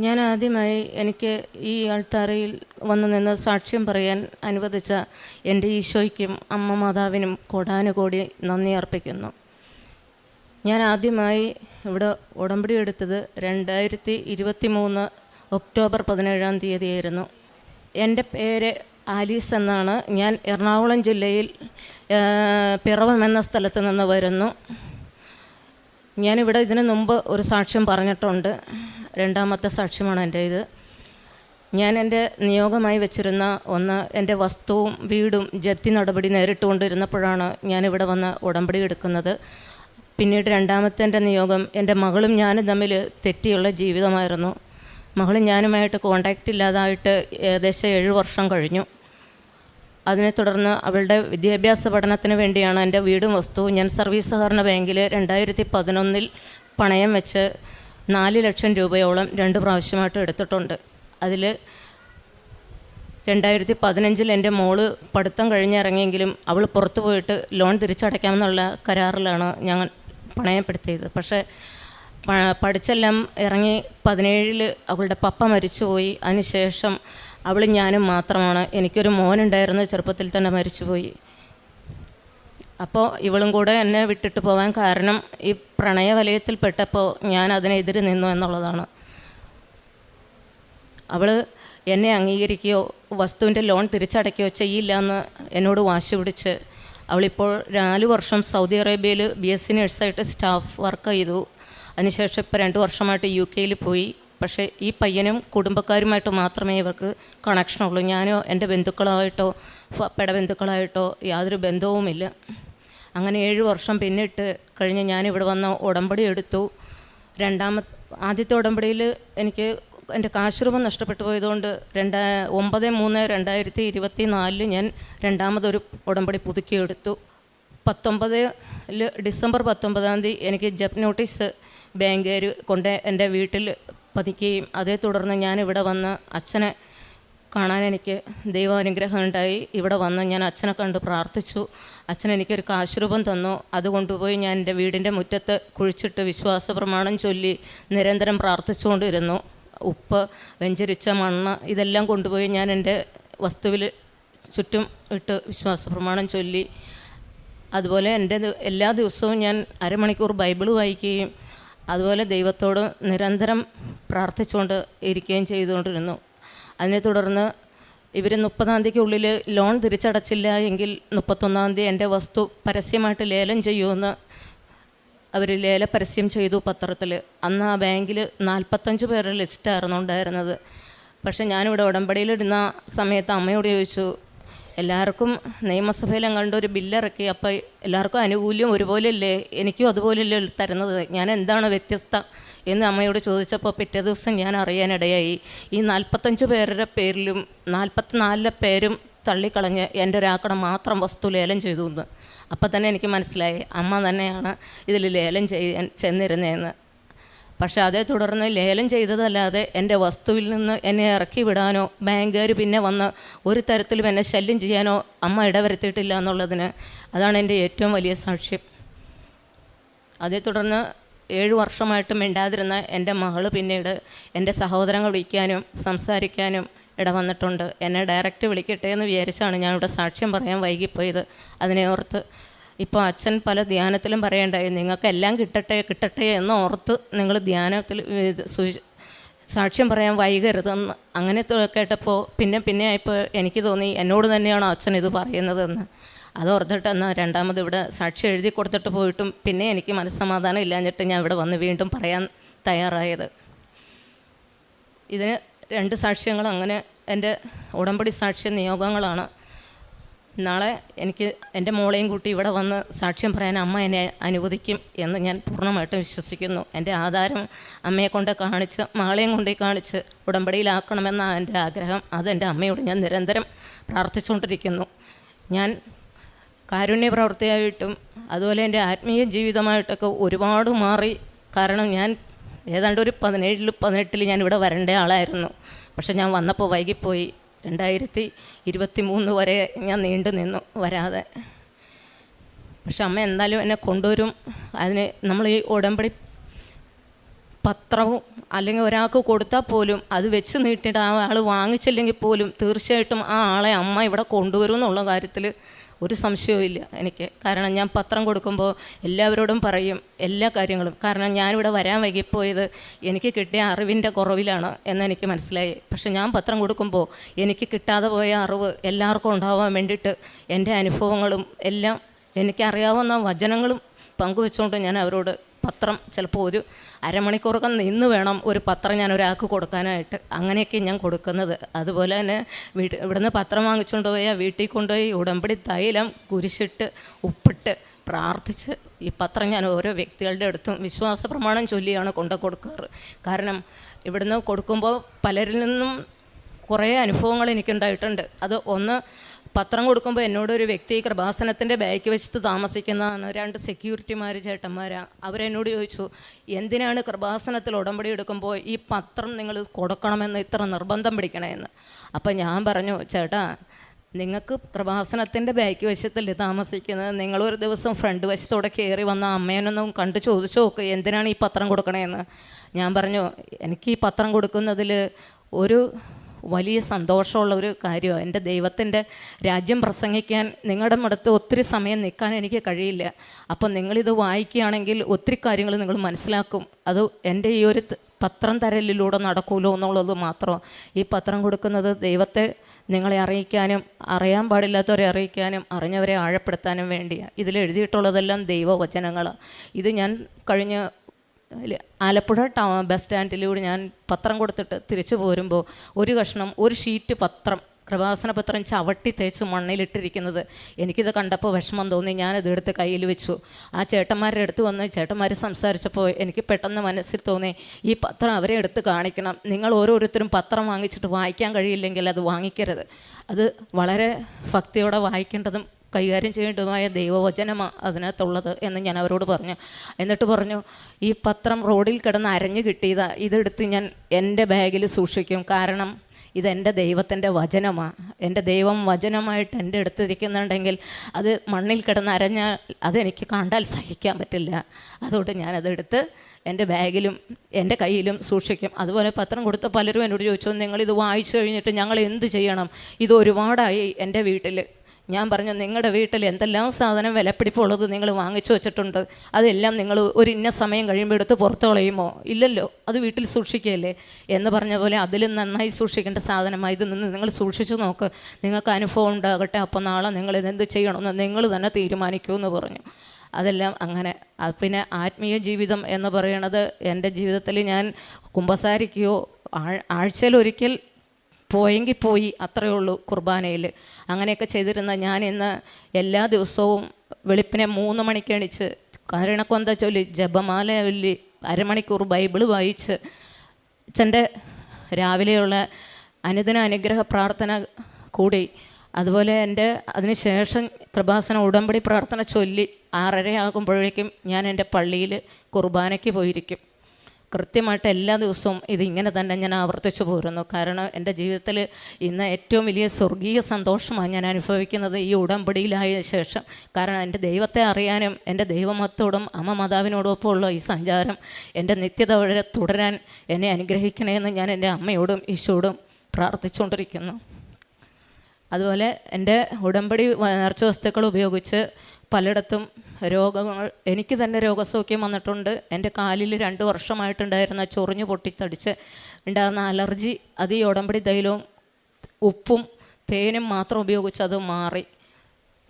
ഞാൻ ആദ്യമായി എനിക്ക് ഈ ആൾത്താരയിൽ വന്നു നിന്ന് സാക്ഷ്യം പറയാൻ അനുവദിച്ച എൻ്റെ ഈശോയ്ക്കും അമ്മ മാതാവിനും കോടാനുകോടി നന്ദി അർപ്പിക്കുന്നു. ഞാൻ ആദ്യമായി ഇവിടെ ഉടമ്പടി എടുത്തത് 2023 ഒക്ടോബർ 17 എൻ്റെ പേര് ആലീസ് എന്നാണ്. ഞാൻ എറണാകുളം ജില്ലയിൽ പിറവം എന്ന സ്ഥലത്ത് നിന്ന് വരുന്നു. ഞാനിവിടെ ഇതിനു മുമ്പ് ഒരു സാക്ഷ്യം പറഞ്ഞിട്ടുണ്ട്. രണ്ടാമത്തെ സാക്ഷ്യമാണ് എൻ്റെ ഇത്. ഞാൻ എൻ്റെ നിയോഗമായി വെച്ചിരുന്ന എൻ്റെ വസ്തുവും വീടും ജപ്തി നടപടി നേരിട്ടുകൊണ്ടിരുന്നപ്പോഴാണ് ഞാനിവിടെ വന്ന് ഉടമ്പടി എടുക്കുന്നത്. പിന്നീട് രണ്ടാമത്തെ എൻ്റെ നിയോഗം എൻ്റെ മകളും ഞാനും തമ്മിൽ തെറ്റിയുള്ള ജീവിതമായിരുന്നു. മകളും ഞാനുമായിട്ട് കോണ്ടാക്റ്റ് ഇല്ലാതായിട്ട് ഏകദേശം 7 വർഷം കഴിഞ്ഞു. അതിനെ തുടർന്ന് അവളുടെ വിദ്യാഭ്യാസ പഠനത്തിന് വേണ്ടിയാണ് എൻ്റെ വീടും വസ്തുവും ഞാൻ സർവീസ് സഹകരണ ബാങ്കിൽ 2011 പണയം വെച്ച് 4 ലക്ഷം രൂപയോളം 2 പ്രാവശ്യമായിട്ട് എടുത്തിട്ടുണ്ട്. അതിൽ 2015 എൻ്റെ മോള് പഠിത്തം കഴിഞ്ഞിറങ്ങിയെങ്കിലും അവൾ പുറത്തു പോയിട്ട് ലോൺ തിരിച്ചടയ്ക്കാമെന്നുള്ള കരാറിലാണ് ഞങ്ങൾ പണയപ്പെടുത്തിയത്. പക്ഷേ പഠിച്ചെല്ലാം ഇറങ്ങി 17 അവളുടെ പപ്പ മരിച്ചുപോയി. അതിനുശേഷം അവളും ഞാനും മാത്രമാണ്. എനിക്കൊരു മോനുണ്ടായിരുന്നു, ചെറുപ്പത്തിൽ തന്നെ മരിച്ചുപോയി. അപ്പോൾ ഇവളും കൂടെ എന്നെ വിട്ടിട്ട് പോകാൻ കാരണം ഈ പ്രണയവലയത്തിൽപ്പെട്ടപ്പോൾ ഞാൻ അതിനെതിരെ നിന്നു എന്നുള്ളതാണ്. അവൾ എന്നെ അംഗീകരിക്കുകയോ വസ്തുവിൻ്റെ ലോൺ തിരിച്ചടയ്ക്കുകയോ ചെയ്യില്ല എന്ന് എന്നോട് വാശി പിടിച്ച് അവളിപ്പോൾ 4 വർഷം സൗദി അറേബ്യയിൽ BSc നഴ്സായിട്ട് സ്റ്റാഫ് വർക്ക് ചെയ്തു. അതിനുശേഷം ഇപ്പോൾ 2 വർഷമായിട്ട് UK പോയി. പക്ഷേ ഈ പയ്യനും കുടുംബക്കാരുമായിട്ട് മാത്രമേ ഇവർക്ക് കണക്ഷനുള്ളൂ. ഞാനോ എൻ്റെ ബന്ധുക്കളായിട്ടോ പെടബന്ധുക്കളായിട്ടോ യാതൊരു ബന്ധവുമില്ല. അങ്ങനെ 7 വർഷം പിന്നിട്ട് കഴിഞ്ഞ് ഞാനിവിടെ വന്ന് ഉടമ്പടി എടുത്തു. ആദ്യത്തെ ഉടമ്പടിയിൽ എനിക്ക് എൻ്റെ കാശുരൂപം നഷ്ടപ്പെട്ടു പോയതുകൊണ്ട് 9/3/2024 ഞാൻ രണ്ടാമതൊരു ഉടമ്പടി പുതുക്കിയെടുത്തു. ഡിസംബർ 19 എനിക്ക് ജപ്തി നോട്ടീസ് ബാങ്കുകാർ കൊണ്ട് എൻ്റെ വീട്ടിൽ പതിക്കുകയും അതേ തുടർന്ന് ഞാനിവിടെ വന്ന് അച്ഛനെ കാണാൻ എനിക്ക് ദൈവാനുഗ്രഹം ഉണ്ടായി. ഇവിടെ വന്ന് ഞാൻ അച്ഛനെ കണ്ട് പ്രാർത്ഥിച്ചു. അച്ഛൻ എനിക്കൊരു കാശുരൂപം തന്നു. അത് കൊണ്ടുപോയി ഞാൻ എൻ്റെ വീടിൻ്റെ മുറ്റത്ത് കുഴിച്ചിട്ട് വിശ്വാസ പ്രമാണം ചൊല്ലി നിരന്തരം പ്രാർത്ഥിച്ചുകൊണ്ടിരുന്നു. ഉപ്പ്, വെഞ്ചരിച്ച മണ്ണ് ഇതെല്ലാം കൊണ്ടുപോയി ഞാൻ എൻ്റെ വസ്തുവിൽ ചുറ്റും ഇട്ട് വിശ്വാസ പ്രമാണം ചൊല്ലി. അതുപോലെ എൻ്റെ എല്ലാ ദിവസവും ഞാൻ അരമണിക്കൂർ ബൈബിൾ വായിക്കുകയും അതുപോലെ ദൈവത്തോട് നിരന്തരം പ്രാർത്ഥിച്ചുകൊണ്ട് ഇരിക്കുകയും ചെയ്തുകൊണ്ടിരുന്നു. അതിനെ തുടർന്ന് ഇവർ 30-ാം തീയതിക്കുള്ളിൽ ലോൺ തിരിച്ചടച്ചില്ല എങ്കിൽ 31-ാം തീയതി എൻ്റെ വസ്തു പരസ്യമായിട്ട് ലേലം ചെയ്യുമെന്ന് അവർ ലേലപരസ്യം ചെയ്തു പത്രത്തിൽ. അന്ന് ആ ബാങ്കിൽ 45 പേരുടെ ലിസ്റ്റായിരുന്നു ഉണ്ടായിരുന്നത്. പക്ഷേ ഞാനിവിടെ ഉടമ്പടിയിലിടുന്ന സമയത്ത് അമ്മയോട് ചോദിച്ചു, എല്ലാവർക്കും നിയമസഭയിലും കണ്ടൊരു ബില്ലിറക്കി, അപ്പോൾ എല്ലാവർക്കും ആനുകൂല്യം ഒരുപോലെയല്ലേ, എനിക്കും അതുപോലെയല്ലേ തരുന്നത്, ഞാൻ എന്താണ് വ്യത്യസ്ത എന്ന് അമ്മയോട് ചോദിച്ചപ്പോൾ പിറ്റേ ദിവസം ഞാൻ അറിയാനിടയായി ഈ 45 പേരുടെ പേരിലും 44 പേരും തള്ളിക്കളഞ്ഞ് എൻ്റെ ഒരാക്കടെ മാത്രം വസ്തു ലേലം ചെയ്തു എന്ന്. അപ്പം തന്നെ എനിക്ക് മനസ്സിലായി അമ്മ തന്നെയാണ് ഇതിൽ ലേലം ചെയ്യാൻ ചെന്നിരുന്നതെന്ന്. പക്ഷേ അതേ തുടർന്ന് ലേലം ചെയ്തതല്ലാതെ എൻ്റെ വസ്തുവിൽ നിന്ന് എന്നെ ഇറക്കി വിടാനോ ബാങ്കുകാർ പിന്നെ വന്ന് ഒരു തരത്തിലും എന്നെ ശല്യം ചെയ്യാനോ അമ്മ ഇടവരുത്തിയിട്ടില്ല എന്നുള്ളതിന് അതാണ് എൻ്റെ ഏറ്റവും വലിയ സാക്ഷ്യം. അതേ തുടർന്ന് 7 വർഷമായിട്ട് മിണ്ടാതിരുന്ന എൻ്റെ മകൾ പിന്നീട് എൻ്റെ സഹോദരങ്ങൾ വിളിക്കാനും സംസാരിക്കാനും ഇടവന്നിട്ടുണ്ട്. എന്നെ ഡയറക്റ്റ് വിളിക്കട്ടെ എന്ന് വിചാരിച്ചാണ് ഞാനിവിടെ സാക്ഷ്യം പറയാൻ വൈകിപ്പോയത്. അതിനെ ഓർത്ത് ഇപ്പോൾ അച്ഛൻ പല ധ്യാനത്തിലും പറയേണ്ടായി, നിങ്ങൾക്കെല്ലാം കിട്ടട്ടെ എന്ന് ഓർത്ത് നിങ്ങൾ ധ്യാനത്തിൽ സാക്ഷ്യം പറയാൻ വൈകരുതെന്ന്. അങ്ങനെ കേട്ടപ്പോൾ പിന്നെ ആയപ്പോൾ എനിക്ക് തോന്നി എന്നോട് തന്നെയാണോ അച്ഛൻ ഇത് പറയുന്നതെന്ന്. അതോർത്തിട്ട് എന്നാൽ രണ്ടാമത് ഇവിടെ സാക്ഷ്യം എഴുതി കൊടുത്തിട്ട് പോയിട്ടും പിന്നെ എനിക്ക് മനസ്സമാധാനം ഇല്ലാഞ്ഞിട്ട് ഞാൻ ഇവിടെ വന്ന് വീണ്ടും പറയാൻ തയ്യാറായത്. ഇതിന് 2 സാക്ഷ്യങ്ങൾ അങ്ങനെ എൻ്റെ ഉടമ്പടി സാക്ഷ്യ നിയോഗങ്ങളാണ്. നാളെ എനിക്ക് എൻ്റെ മോളെയും കൂട്ടി ഇവിടെ വന്ന് സാക്ഷ്യം പറയാൻ അമ്മ എന്നെ അനുവദിക്കും എന്ന് ഞാൻ പൂർണ്ണമായിട്ടും വിശ്വസിക്കുന്നു. എൻ്റെ ആധാരം അമ്മയെ കൊണ്ട് കാണിച്ച് മകളെയും കൊണ്ടേ കാണിച്ച് ഉടമ്പടിയിലാക്കണമെന്നാണ് എൻ്റെ ആഗ്രഹം. അതെൻ്റെ അമ്മയോട് ഞാൻ നിരന്തരം പ്രാർത്ഥിച്ചുകൊണ്ടിരിക്കുന്നു. ഞാൻ കാരുണ്യ പ്രവൃത്തിയായിട്ടും അതുപോലെ എൻ്റെ ആത്മീയ ജീവിതമായിട്ടൊക്കെ ഒരുപാട് മാറി. കാരണം ഞാൻ ഏതാണ്ട് ഒരു 17-18 ഞാനിവിടെ വരേണ്ട ആളായിരുന്നു. പക്ഷെ ഞാൻ വന്നപ്പോൾ വൈകിപ്പോയി. 2023 വരെ ഞാൻ നീണ്ടു നിന്നു വരാതെ. പക്ഷെ അമ്മ എന്തായാലും എന്നെ കൊണ്ടുവരും. അതിന് നമ്മൾ ഈ ഉടമ്പടി പത്രവും അല്ലെങ്കിൽ ഒരാൾക്ക് കൊടുത്താൽ പോലും അത് വെച്ച് നീട്ടിയിട്ട് ആ ആൾ വാങ്ങിച്ചില്ലെങ്കിൽ പോലും തീർച്ചയായിട്ടും ആ ആളെ അമ്മ ഇവിടെ കൊണ്ടുവരും എന്നുള്ള കാര്യത്തിൽ ഒരു സംശയവും ഇല്ല എനിക്ക്. കാരണം ഞാൻ പത്രം കൊടുക്കുമ്പോൾ എല്ലാവരോടും പറയും എല്ലാ കാര്യങ്ങളും. കാരണം ഞാനിവിടെ വരാൻ വൈകിപ്പോയത് എനിക്ക് കിട്ടിയ അറിവിൻ്റെ കുറവിലാണ് എന്നെനിക്ക് മനസ്സിലായി. പക്ഷെ ഞാൻ പത്രം കൊടുക്കുമ്പോൾ എനിക്ക് കിട്ടാതെ പോയ അറിവ് എല്ലാവർക്കും ഉണ്ടാവാൻ വേണ്ടിയിട്ട് എൻ്റെ അനുഭവങ്ങളും എല്ലാം എനിക്കറിയാവുന്ന വചനങ്ങളും പങ്കുവെച്ചുകൊണ്ട് ഞാൻ അവരോട് പത്രം ചിലപ്പോൾ ഒരു അരമണിക്കൂറൊക്കെ നിന്ന് വേണം ഒരു പത്രം ഞാൻ ഒരാൾക്ക് കൊടുക്കാനായിട്ട്. അങ്ങനെയൊക്കെ ഞാൻ കൊടുക്കുന്നത്. അതുപോലെ തന്നെ ഇവിടുന്ന് പത്രം വാങ്ങിച്ചുകൊണ്ട് പോയാൽ വീട്ടിൽ കൊണ്ടുപോയി ഉടമ്പടി തൈലം കുരിശിട്ട് ഉപ്പിട്ട് പ്രാർത്ഥിച്ച് ഈ പത്രം ഞാൻ ഓരോ വ്യക്തികളുടെ അടുത്തും വിശ്വാസ പ്രമാണം ചൊല്ലിയാണ് കൊണ്ടു കൊടുക്കാറ്. കാരണം ഇവിടുന്ന് കൊടുക്കുമ്പോൾ പലരിൽ നിന്നും കുറേ അനുഭവങ്ങൾ എനിക്കുണ്ടായിട്ടുണ്ട്. അത് ഒന്ന്, പത്രം കൊടുക്കുമ്പോൾ എന്നോടൊരു വ്യക്തി കൃപാസനത്തിൻ്റെ ബാക്ക് വശത്ത് താമസിക്കുന്നതാണ്, 2 സെക്യൂരിറ്റിമാർ ചേട്ടന്മാരാണ്. അവരെന്നോട് ചോദിച്ചു, എന്തിനാണ് കൃപാസനത്തിൽ ഉടമ്പടി എടുക്കുമ്പോൾ ഈ പത്രം നിങ്ങൾ കൊടുക്കണമെന്ന് ഇത്ര നിർബന്ധം പിടിക്കണമെന്ന്. അപ്പം ഞാൻ പറഞ്ഞു, ചേട്ടാ നിങ്ങൾക്ക് കൃപാസനത്തിൻ്റെ ബാക്ക് വശത്തല്ലേ താമസിക്കുന്നത്, നിങ്ങളൊരു ദിവസം ഫ്രണ്ട് വശത്തോടെ കയറി വന്ന അമ്മേനൊന്നും കണ്ട് ചോദിച്ചു നോക്ക് എന്തിനാണ് ഈ പത്രം കൊടുക്കണേന്ന്. ഞാൻ പറഞ്ഞു, എനിക്ക് ഈ പത്രം കൊടുക്കുന്നതിൽ ഒരു വലിയ സന്തോഷമുള്ള ഒരു കാര്യമാണ്. എൻ്റെ ദൈവത്തിൻ്റെ രാജ്യം പ്രസംഗിക്കാൻ നിങ്ങളുടെ അടുത്ത് ഒത്തിരി സമയം നിൽക്കാൻ എനിക്ക് കഴിയില്ല. അപ്പം നിങ്ങളിത് വായിക്കുകയാണെങ്കിൽ ഒത്തിരി കാര്യങ്ങൾ നിങ്ങൾ മനസ്സിലാക്കും. അത് എൻ്റെ ഈ ഒരു പത്രം തരലിലൂടെ നടക്കുമല്ലോ എന്നുള്ളത് മാത്രം. ഈ പത്രം കൊടുക്കുന്നത് ദൈവത്തെ നിങ്ങളെ അറിയിക്കാനും അറിയാൻ പാടില്ലാത്തവരെ അറിയിക്കാനും അറിഞ്ഞവരെ ആഴപ്പെടുത്താനും വേണ്ടിയാണ്. ഇതിൽ എഴുതിയിട്ടുള്ളതെല്ലാം ദൈവവചനങ്ങളാണ്. ഇത് ഞാൻ കഴിഞ്ഞ ആലപ്പുഴ ബസ് സ്റ്റാൻഡിലൂടെ ഞാൻ പത്രം കൊടുത്തിട്ട് തിരിച്ചു പോരുമ്പോൾ ഒരു ഷീറ്റ് പത്രം, കൃപാസന പത്രം ചവിട്ടി തേച്ച് മണ്ണിലിട്ടിരിക്കുന്നത് എനിക്കിത് കണ്ടപ്പോൾ വിഷമം തോന്നി. ഞാനിതെടുത്ത് കയ്യിൽ വെച്ചു. ആ ചേട്ടന്മാരുടെ അടുത്ത് വന്ന് ചേട്ടന്മാർ സംസാരിച്ചപ്പോൾ എനിക്ക് പെട്ടെന്ന് മനസ്സിൽ തോന്നി, ഈ പത്രം അവരെ എടുത്ത് കാണിക്കണം. നിങ്ങൾ ഓരോരുത്തരും പത്രം വാങ്ങിച്ചിട്ട് വായിക്കാൻ കഴിയില്ലെങ്കിൽ അത് വാങ്ങിക്കരുത്. അത് വളരെ ഭക്തിയോടെ വായിക്കേണ്ടതും കൈകാര്യം ചെയ്യേണ്ടതുമായ ദൈവവചനമാണ് അതിനകത്തുള്ളത് എന്ന് ഞാൻ അവരോട് പറഞ്ഞു. എന്നിട്ട് പറഞ്ഞു, ഈ പത്രം റോഡിൽ കിടന്ന് അരഞ്ഞു കിട്ടിയതാണ്, ഇതെടുത്ത് ഞാൻ എൻ്റെ ബാഗിൽ സൂക്ഷിക്കും. കാരണം ഇതെൻ്റെ ദൈവത്തിൻ്റെ വചനമാണ്. എൻ്റെ ദൈവം വചനമായിട്ട് എൻ്റെ അടുത്തിരിക്കുന്നുണ്ടെങ്കിൽ അത് മണ്ണിൽ കിടന്ന് അരഞ്ഞാൽ അതെനിക്ക് കണ്ടാൽ സഹിക്കാൻ പറ്റില്ല. അതുകൊണ്ട് ഞാനതെടുത്ത് എൻ്റെ ബാഗിലും എൻ്റെ കയ്യിലും സൂക്ഷിക്കും. അതുപോലെ പത്രം കൊടുത്ത പലരും എന്നോട് ചോദിച്ചു, നിങ്ങളിത് വായിച്ചു കഴിഞ്ഞിട്ട് ഞങ്ങൾ എന്ത് ചെയ്യണം? ഇത് ഒരുപാടായി എൻ്റെ വീട്ടിൽ. ഞാൻ പറഞ്ഞു, നിങ്ങളുടെ വീട്ടിൽ എന്തെല്ലാം സാധനം വിലപ്പിടിപ്പുള്ളത് നിങ്ങൾ വാങ്ങിച്ചു വെച്ചിട്ടുണ്ട്, അതെല്ലാം നിങ്ങൾ ഒരു ഇന്ന സമയം കഴിയുമ്പോൾ എടുത്ത് പുറത്ത് കളയുമോ? ഇല്ലല്ലോ, അത് വീട്ടിൽ സൂക്ഷിക്കുകയല്ലേ എന്ന് പറഞ്ഞ പോലെ അതിലും നന്നായി സൂക്ഷിക്കേണ്ട സാധനമായി ഇത് നിന്ന് നിങ്ങൾ സൂക്ഷിച്ചു നോക്ക്, നിങ്ങൾക്ക് അനുഭവം ഉണ്ടാകട്ടെ, അപ്പോൾ നാളെ നിങ്ങൾ ഇതെന്ത് ചെയ്യണമെന്ന് നിങ്ങൾ തന്നെ തീരുമാനിക്കൂ എന്ന് പറഞ്ഞു. അതെല്ലാം അങ്ങനെ. പിന്നെ ആത്മീയ ജീവിതം എന്ന് പറയണത് എൻ്റെ ജീവിതത്തിൽ ഞാൻ കുമ്പസാരിക്കുകയോ ആഴ്ചയിലൊരിക്കൽ പോയെങ്കിൽ പോയി, അത്രയേ ഉള്ളൂ കുർബാനയിൽ. അങ്ങനെയൊക്കെ ചെയ്തിരുന്ന ഞാൻ ഇന്ന് എല്ലാ ദിവസവും വെളുപ്പിനെ 3 മണിക്ക് എണീച്ച് കരുണക്കൊന്ത ചൊല്ലി ജപമാല ചൊല്ലി അരമണിക്കൂർ ബൈബിള് വായിച്ച് അച്ഛൻ്റെ രാവിലെയുള്ള അനുദിന അനുഗ്രഹ പ്രാർത്ഥന കൂടി, അതുപോലെ എൻ്റെ അതിനുശേഷം കൃപാസന ഉടമ്പടി പ്രാർത്ഥന ചൊല്ലി 6:30 ആകുമ്പോഴേക്കും ഞാൻ എൻ്റെ പള്ളിയിൽ കുർബാനയ്ക്ക് പോയിരിക്കും. കൃത്യമായിട്ട് എല്ലാ ദിവസവും ഇതിങ്ങനെ തന്നെ ഞാൻ ആവർത്തിച്ചു പോരുന്നു. കാരണം എൻ്റെ ജീവിതത്തിൽ ഇന്ന് ഏറ്റവും വലിയ സ്വർഗീയ സന്തോഷമാണ് ഞാൻ അനുഭവിക്കുന്നത് ഈ ഉടമ്പടിയിലായ ശേഷം. കാരണം എൻ്റെ ദൈവത്തെ അറിയാനും എൻ്റെ ദൈവമത്തോടും അമ്മ മാതാവിനോടൊപ്പം ഉള്ള ഈ സഞ്ചാരം എൻ്റെ നിത്യത വരെ തുടരാൻ എന്നെ അനുഗ്രഹിക്കണമെന്ന് ഞാൻ എൻ്റെ അമ്മയോടും ഈശോടും പ്രാർത്ഥിച്ചുകൊണ്ടിരിക്കുന്നു. അതുപോലെ എൻ്റെ ഉടമ്പടി നേർച്ച വസ്തുക്കൾ ഉപയോഗിച്ച് പലയിടത്തും രോഗങ്ങൾ, എനിക്ക് തന്നെ രോഗസൗഖ്യം വന്നിട്ടുണ്ട്. എൻ്റെ കാലിൽ 2 വർഷമായിട്ടുണ്ടായിരുന്ന ചൊറിഞ്ഞു പൊട്ടിത്തടിച്ച് ഉണ്ടാകുന്ന അലർജി, അത് ഈ ഉടമ്പടി തൈലവും ഉപ്പും തേനും മാത്രം ഉപയോഗിച്ച് അത് മാറി.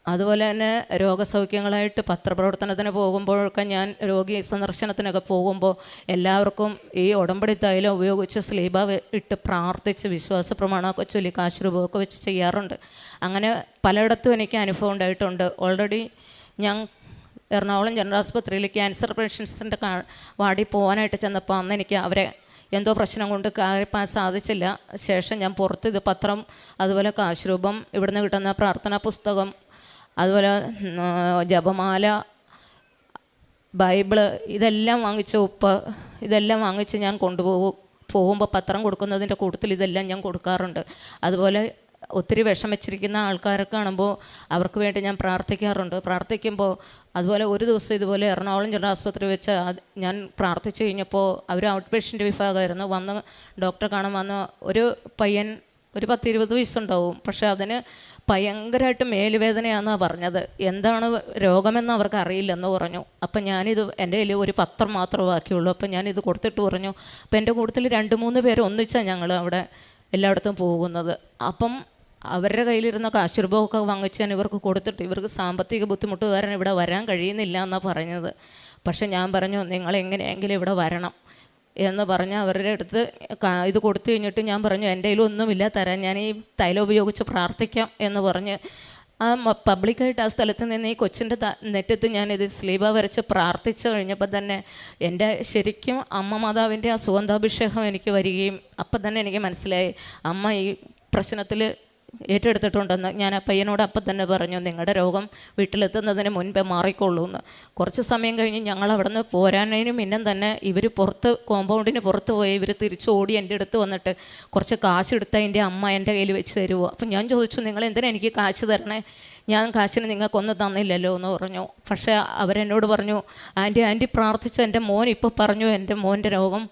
അതുപോലെ തന്നെ രോഗസൗഖ്യങ്ങളായിട്ട് പത്രപ്രവർത്തനത്തിന് പോകുമ്പോഴൊക്കെ ഞാൻ രോഗി സന്ദർശനത്തിനൊക്കെ പോകുമ്പോൾ എല്ലാവർക്കും ഈ ഉടമ്പടി തൈലം ഉപയോഗിച്ച് സ്ലീബ ഇട്ട് പ്രാർത്ഥിച്ച് വിശ്വാസ പ്രമാണമൊക്കെ ചൊല്ലി കാശ് രൂപമൊക്കെ വെച്ച് ചെയ്യാറുണ്ട്. അങ്ങനെ പലയിടത്തും എനിക്ക് അനുഭവം ഉണ്ടായിട്ടുണ്ട്. ഓൾറെഡി ഞാൻ എറണാകുളം ജനറൽ ആശുപത്രിയിൽ ക്യാൻസർ പേഷ്യൻസിൻ്റെ വാർഡിൽ പോകാനായിട്ട് ചെന്നപ്പോൾ അന്ന് എനിക്ക് അവരെ എന്തോ പ്രശ്നം കൊണ്ട് കയറിപ്പാൻ സാധിച്ചില്ല. ശേഷം ഞാൻ പുറത്ത് ഇത് പത്രം, അതുപോലെ കാശ് രൂപം, ഇവിടുന്ന് കിട്ടുന്ന പ്രാർത്ഥനാ പുസ്തകം, അതുപോലെ ജപമാല, ബൈബിള്, ഇതെല്ലാം വാങ്ങിച്ച് ഉപ്പ്, ഇതെല്ലാം വാങ്ങിച്ച് ഞാൻ പോകുമ്പോൾ പത്രം കൊടുക്കുന്നതിൻ്റെ കൂട്ടത്തിൽ ഇതെല്ലാം ഞാൻ കൊടുക്കാറുണ്ട്. അതുപോലെ ഒത്തിരി വിഷമിച്ചിരിക്കുന്ന ആൾക്കാരെ കാണുമ്പോൾ അവർക്ക് വേണ്ടി ഞാൻ പ്രാർത്ഥിക്കാറുണ്ട്. പ്രാർത്ഥിക്കുമ്പോൾ അതുപോലെ ഒരു ദിവസം ഇതുപോലെ എറണാകുളം ജില്ലാ ആസ്പത്രി വെച്ച് ഞാൻ പ്രാർത്ഥിച്ചു കഴിഞ്ഞപ്പോൾ അവർ ഔട്ട് പേഷ്യൻ്റ് വിഭാഗമായിരുന്നു. വന്ന് ഡോക്ടറെ കാണാൻ വന്ന ഒരു പയ്യൻ ഒരു 10-20 വയസ്സുണ്ടാവും. പക്ഷേ അതിന് ഭയങ്കരമായിട്ട് മേലുവേദനയാണെന്നാണ് പറഞ്ഞത്. എന്താണ് രോഗമെന്ന് അവർക്ക് അറിയില്ലെന്ന് പറഞ്ഞു. അപ്പം ഞാനിത് എൻ്റെ കയ്യിൽ ഒരു പത്രം മാത്രമേ ബാക്കിയുള്ളൂ. അപ്പം ഞാനിത് കൊടുത്തിട്ട് പറഞ്ഞു. അപ്പം എൻ്റെ കൂട്ടത്തിൽ 2-3 പേര് ഒന്നിച്ചാണ് ഞങ്ങൾ അവിടെ എല്ലായിടത്തും പോകുന്നത്. അപ്പം അവരുടെ കയ്യിലിരുന്ന കാശുരൂപമൊക്കെ വാങ്ങിച്ച് ഞാൻ ഇവർക്ക് കൊടുത്തിട്ട് ഇവർക്ക് സാമ്പത്തിക ബുദ്ധിമുട്ട് കാരണം ഇവിടെ വരാൻ കഴിയുന്നില്ല എന്നാണ് പറഞ്ഞത്. പക്ഷെ ഞാൻ പറഞ്ഞു നിങ്ങൾ എങ്ങനെയെങ്കിലും ഇവിടെ വരണം എന്ന് പറഞ്ഞ് അവരുടെ അടുത്ത് ഇത് കൊടുത്തു കഴിഞ്ഞിട്ട് ഞാൻ പറഞ്ഞു എൻ്റെ കയ്യിലൊന്നുമില്ല തരാൻ, ഞാൻ ഈ തൈലം ഉപയോഗിച്ച് പ്രാർത്ഥിക്കാം എന്ന് പറഞ്ഞ് ആ പബ്ലിക്കായിട്ട് ആ സ്ഥലത്ത് നിന്ന് ഈ കൊച്ചിൻ്റെ നെറ്റത്ത് ഞാനിത് സ്ലീബ വരച്ച് പ്രാർത്ഥിച്ചു കഴിഞ്ഞപ്പോൾ തന്നെ എൻ്റെ ശരിക്കും അമ്മ മാതാവിൻ്റെ ആ സുഗന്ധാഭിഷേകം എനിക്ക് വരികയും അപ്പം തന്നെ എനിക്ക് മനസ്സിലായി അമ്മ ഈ പ്രശ്നത്തിൽ ഏറ്റെടുത്തിട്ടുണ്ടെന്ന്. ഞാൻ ആ പയ്യനോട് അപ്പം തന്നെ പറഞ്ഞു നിങ്ങളുടെ രോഗം വീട്ടിലെത്തുന്നതിന് മുൻപേ മാറിക്കൊള്ളൂ എന്ന്. കുറച്ച് സമയം കഴിഞ്ഞ് ഞങ്ങൾ അവിടെ നിന്ന് പോരാനതിന് മുന്നേ തന്നെ ഇവർ പുറത്ത് കോമ്പൗണ്ടിന് പുറത്ത് പോയി ഇവർ തിരിച്ച് ഓടി എൻ്റെ അടുത്ത് വന്നിട്ട് കുറച്ച് കാശ് എടുത്താൽ എൻ്റെ അമ്മ എൻ്റെ കയ്യിൽ വെച്ച് തരുമോ. അപ്പം ഞാൻ ചോദിച്ചു നിങ്ങൾ എന്തിനാ എനിക്ക് കാശ് തരണേ, ഞാൻ കാശിന് നിങ്ങൾക്കൊന്നും തന്നില്ലല്ലോ എന്ന് പറഞ്ഞു. പക്ഷേ അവരെന്നോട് പറഞ്ഞു ആൻറ്റി പ്രാർത്ഥിച്ച എൻ്റെ മോൻ ഇപ്പോൾ പറഞ്ഞു എൻ്റെ മോൻ്റെ രോഗം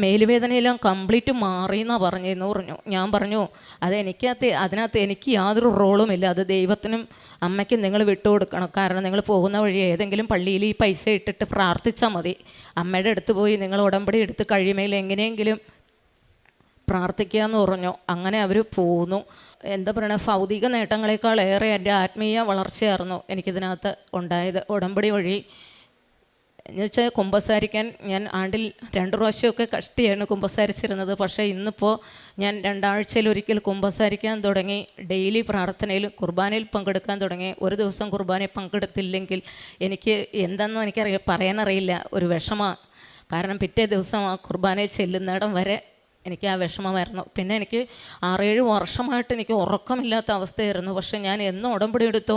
മേലുവേദനയെല്ലാം കംപ്ലീറ്റ് മാറിയെന്നാണ് പറഞ്ഞതെന്ന് പറഞ്ഞു. ഞാൻ പറഞ്ഞു അതിനകത്ത് എനിക്ക് യാതൊരു റോളുമില്ല, അത് ദൈവത്തിനും അമ്മയ്ക്കും നിങ്ങൾ വിട്ടുകൊടുക്കണം. കാരണം നിങ്ങൾ പോകുന്ന വഴി ഏതെങ്കിലും പള്ളിയിൽ ഈ പൈസ ഇട്ടിട്ട് പ്രാർത്ഥിച്ചാൽ മതി. അമ്മയുടെ അടുത്ത് പോയി നിങ്ങൾ ഉടമ്പടി എടുത്ത് കഴിയുമെങ്കിൽ എങ്ങനെയെങ്കിലും പ്രാർത്ഥിക്കുക എന്ന് പറഞ്ഞു. അങ്ങനെ അവർ പോന്നു. എന്താ പറയുക, ഭൗതിക നേട്ടങ്ങളെക്കാളേറെ എൻ്റെ ആത്മീയ വളർച്ചയായിരുന്നു എനിക്കിതിനകത്ത് ഉണ്ടായത്. ഉടമ്പടി വഴി എന്ന് വെച്ചാൽ കുമ്പസാരിക്കാൻ ഞാൻ ആണ്ടിൽ 2 പ്രാവശ്യമൊക്കെ കഷ്ടിയാണ് കുമ്പസാരിച്ചിരുന്നത്. പക്ഷേ ഇന്നിപ്പോൾ ഞാൻ 2 ആഴ്ചയിലൊരിക്കൽ കുമ്പസാരിക്കാൻ തുടങ്ങി. ഡെയിലി പ്രാർത്ഥനയിൽ കുർബാനയിൽ പങ്കെടുക്കാൻ തുടങ്ങി. ഒരു ദിവസം കുർബാനയിൽ പങ്കെടുത്തില്ലെങ്കിൽ എനിക്ക് എന്താണെന്ന് പറയാനറിയില്ല, ഒരു വിഷമമാണ്. കാരണം പിറ്റേ ദിവസം ആ കുർബാനയിൽ ചെല്ലുന്നിടം വരെ എനിക്ക് ആ വിഷമമായിരുന്നു. പിന്നെ എനിക്ക് 6-7 വർഷമായിട്ട് എനിക്ക് ഉറക്കമില്ലാത്ത അവസ്ഥയായിരുന്നു. പക്ഷേ ഞാൻ എന്ന് ഉടമ്പടി എടുത്തോ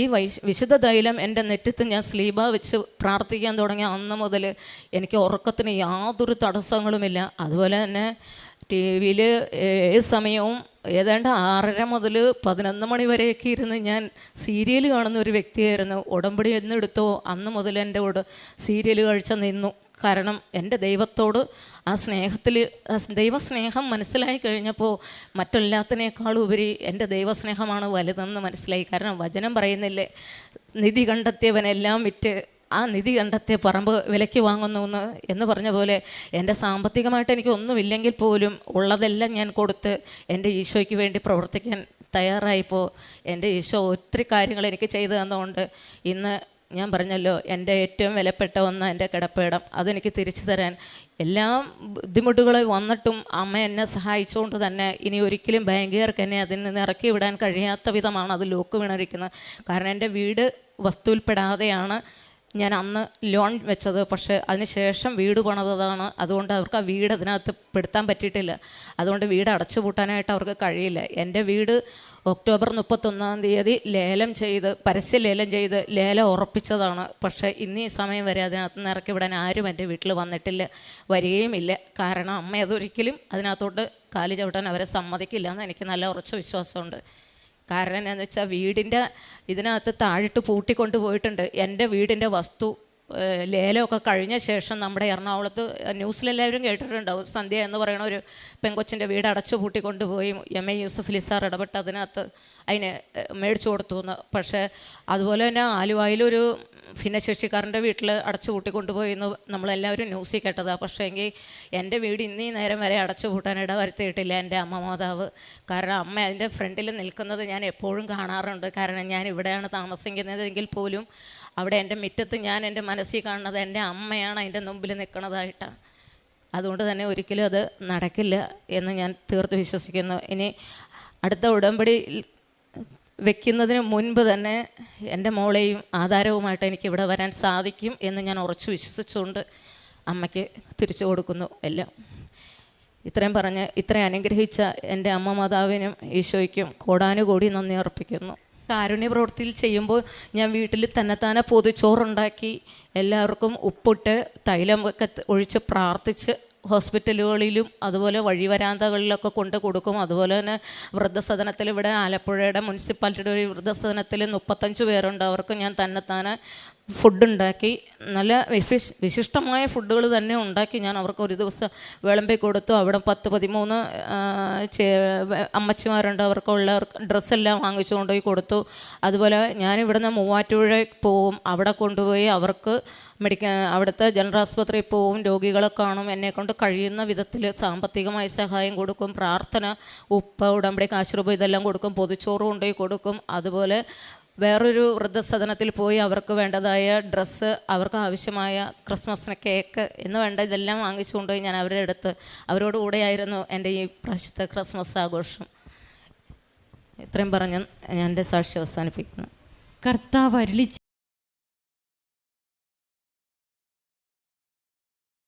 ഈ വിശുദ്ധ തൈലം എൻ്റെ നെറ്റത്ത് ഞാൻ സ്ലീബ വെച്ച് പ്രാർത്ഥിക്കാൻ തുടങ്ങിയ അന്ന് മുതൽ എനിക്ക് ഉറക്കത്തിന് യാതൊരു തടസ്സങ്ങളുമില്ല. അതുപോലെ തന്നെ ടി വിയിൽ ഏത് സമയവും ഏതാണ്ട് 6:30 മുതൽ 11 മണി വരെയൊക്കെ ഇരുന്ന് ഞാൻ സീരിയൽ കാണുന്ന ഒരു വ്യക്തിയായിരുന്നു. ഉടമ്പടി എന്നെടുത്തോ അന്ന് മുതൽ എൻ്റെ സീരിയൽ കാഴ്ച നിന്നു. കാരണം എൻ്റെ ദൈവത്തോട് ആ സ്നേഹത്തിൽ ദൈവസ്നേഹം മനസ്സിലായി കഴിഞ്ഞപ്പോൾ മറ്റെല്ലാത്തിനേക്കാളും ഉപരി എൻ്റെ ദൈവസ്നേഹമാണ് വലുതെന്ന് മനസ്സിലായി. കാരണം വചനം പറയുന്നില്ലേ, നിധി കണ്ടെത്തിയവനെല്ലാം വിറ്റ് ആ നിധി കണ്ടെത്തിയ പറമ്പ് വിലയ്ക്ക് വാങ്ങുന്നു എന്ന് പറഞ്ഞ പോലെ എൻ്റെ സാമ്പത്തികമായിട്ട് എനിക്ക് ഒന്നുമില്ലെങ്കിൽ പോലും ഉള്ളതെല്ലാം ഞാൻ കൊടുത്ത് എൻ്റെ ഈശോയ്ക്ക് വേണ്ടി പ്രവർത്തിക്കാൻ തയ്യാറായിപ്പോൾ എൻ്റെ ഈശോ ഒത്തിരി കാര്യങ്ങൾ എനിക്ക് ചെയ്തു തന്നുകൊണ്ട് ഇന്ന് ഞാൻ പറഞ്ഞല്ലോ എൻ്റെ ഏറ്റവും വിലപ്പെട്ട ഒന്ന് എൻ്റെ കിടപ്പയിടം അതെനിക്ക് തിരിച്ചു തരാൻ എല്ലാ ബുദ്ധിമുട്ടുകൾ വന്നിട്ടും അമ്മ എന്നെ സഹായിച്ചുകൊണ്ട് തന്നെ ഇനി ഒരിക്കലും ബാങ്കുകാർക്ക് എന്നെ അതിൽ നിന്ന് ഇറക്കി വിടാൻ കഴിയാത്ത വിധമാണ് അത് ലോക്ക് വീണിരിക്കുന്നത്. കാരണം എൻ്റെ വീട് വസ്തുവിൽപ്പെടാതെയാണ് ഞാൻ അന്ന് ലോൺ വെച്ചത്. പക്ഷേ അതിന് ശേഷം വീട് പണിതതാണ്. അതുകൊണ്ട് അവർക്ക് ആ വീട് അതിനകത്ത് പെടുത്താൻ പറ്റിയിട്ടില്ല. അതുകൊണ്ട് വീട് അടച്ചുപൂട്ടാനായിട്ട് അവർക്ക് കഴിയില്ല. എൻ്റെ വീട് ഒക്ടോബർ 31 ലേലം ചെയ്ത് പരസ്യ ലേലം ചെയ്ത് ലേലം ഉറപ്പിച്ചതാണ്. പക്ഷേ ഇന്ന് ഈ സമയം വരെ അതിനകത്ത് നിന്ന് ഇറക്കി വിടാൻ ആരും എൻ്റെ വീട്ടിൽ വന്നിട്ടില്ല, വരികയുമില്ല. കാരണം അമ്മ അതൊരിക്കലും അതിനകത്തോട്ട് കാല് ചവിട്ടാൻ അവരെ സമ്മതിക്കില്ല എന്ന് എനിക്ക് നല്ല ഉറച്ച വിശ്വാസമുണ്ട്. കാരണം എന്താണെന്ന് വെച്ചാൽ വീടിൻ്റെ ഇതിനകത്ത് താഴിട്ട് പൂട്ടിക്കൊണ്ട് പോയിട്ടുണ്ട്. എൻ്റെ വീടിൻ്റെ വസ്തു ലേലമൊക്കെ കഴിഞ്ഞ ശേഷം നമ്മുടെ എറണാകുളത്ത് ന്യൂസിലെല്ലാവരും കേട്ടിട്ടുണ്ടാവും, സന്ധ്യ എന്ന് പറയുന്ന ഒരു പെങ്കൊച്ചിൻ്റെ വീട് അടച്ചു പൂട്ടിക്കൊണ്ടുപോയി MA യൂസഫ് സാർ ഇടപെട്ട് അതിനകത്ത് അതിന് മേടിച്ചു കൊടുത്തു എന്ന്. പക്ഷേ അതുപോലെ തന്നെ ആലുവായിലൊരു ഭിന്നശേഷിക്കാരൻ്റെ വീട്ടിൽ അടച്ചു പൂട്ടിക്കൊണ്ടുപോയി എന്ന് നമ്മളെല്ലാവരും ന്യൂസിൽ കേട്ടതാണ്. പക്ഷേ എങ്കിൽ എൻ്റെ വീട് ഇന്നീ നേരം വരെ അടച്ചു പൂട്ടാൻ ഇടവരുത്തിയിട്ടില്ല എൻ്റെ അമ്മ മാതാവ്. കാരണം അമ്മ അതിൻ്റെ ഫ്രണ്ടിൽ നിൽക്കുന്നത് ഞാൻ എപ്പോഴും കാണാറുണ്ട്. കാരണം ഞാൻ ഇവിടെയാണ് താമസിക്കുന്നതെങ്കിൽ പോലും അവിടെ എൻ്റെ മുറ്റത്ത് ഞാൻ എൻ്റെ മനസ്സിൽ കാണുന്നത് എൻ്റെ അമ്മയാണ് അതിൻ്റെ മുമ്പിൽ നിൽക്കുന്നതായിട്ടാണ്. അതുകൊണ്ട് തന്നെ ഒരിക്കലും അത് നടക്കില്ല എന്ന് ഞാൻ തീർത്ത് വിശ്വസിക്കുന്നു. ഇനി അടുത്ത ഉടമ്പടി വെക്കുന്നതിന് മുൻപ് തന്നെ എൻ്റെ മോളെയും ആധാരവുമായിട്ട് എനിക്കിവിടെ വരാൻ സാധിക്കും എന്ന് ഞാൻ ഉറച്ചു വിശ്വസിച്ചുകൊണ്ട് അമ്മയ്ക്ക് തിരിച്ചു കൊടുക്കുന്നു എല്ലാം. ഇത്രയും പറഞ്ഞ് ഇത്രയും അനുഗ്രഹിച്ച എൻ്റെ അമ്മ മാതാവിനും ഈശോയ്ക്കും കോടാനുകോടി നന്ദി അർപ്പിക്കുന്നു. കാരുണ്യ പ്രവൃത്തിയിൽ ചെയ്യുമ്പോൾ ഞാൻ വീട്ടിൽ തന്നെത്താനെ പൊതിച്ചോറുണ്ടാക്കി എല്ലാവർക്കും ഉപ്പിട്ട് തൈലം ഒക്കെ ഒഴിച്ച് പ്രാർത്ഥിച്ച് ഹോസ്പിറ്റലുകളിലും അതുപോലെ വഴിവരാന്തകളിലൊക്കെ കൊണ്ട് കൊടുക്കും. അതുപോലെ തന്നെ വൃദ്ധസദനത്തിൽ, ഇവിടെ ആലപ്പുഴയുടെ മുനിസിപ്പാലിറ്റിയുടെ ഒരു വൃദ്ധസദനത്തിൽ 35 പേരുണ്ട്. അവർക്ക് ഞാൻ തന്നെത്താനെ ഫുഡുണ്ടാക്കി, നല്ല വിശിഷ്ടമായ ഫുഡുകൾ തന്നെ ഉണ്ടാക്കി ഞാൻ അവർക്ക് ഒരു ദിവസം വിളമ്പി കൊടുത്തു. അവിടെ 10-13 അമ്മച്ചിമാരുണ്ട്. അവർക്കുള്ള ഡ്രസ്സെല്ലാം വാങ്ങിച്ചു കൊണ്ടുപോയി കൊടുത്തു. അതുപോലെ ഞാനിവിടുന്ന് മൂവാറ്റുപുഴയ്ക്ക് പോവും, അവിടെ കൊണ്ടുപോയി അവർക്ക് അവിടുത്തെ ജനറൽ ആസ്പത്രിയിൽ പോവും, രോഗികളെ കാണും, എന്നെക്കൊണ്ട് കഴിയുന്ന വിധത്തിൽ സാമ്പത്തികമായ സഹായം കൊടുക്കും. പ്രാർത്ഥന, ഉപ്പ്, ഉടമ്പടി, കാശുരൂപ ഇതെല്ലാം കൊടുക്കും. പൊതിച്ചോറ് കൊണ്ടുപോയി കൊടുക്കും. അതുപോലെ വേറൊരു വൃദ്ധസദനത്തിൽ പോയി അവർക്ക് വേണ്ടതായ ഡ്രസ്സ്, അവർക്ക് ആവശ്യമായ ക്രിസ്മസിന് കേക്ക് എന്ന് വേണ്ട ഇതെല്ലാം വാങ്ങിച്ചു കൊണ്ടുപോയി ഞാൻ അവരുടെ അടുത്ത് അവരോടുകൂടെയായിരുന്നു എൻ്റെ ഈ പ്രാവശ്യത്തെ ക്രിസ്മസ് ആഘോഷം. ഇത്രയും പറഞ്ഞ് ഞാൻ എൻ്റെ സാക്ഷി അവസാനിപ്പിക്കുന്നു. കർത്താവ് അരുളി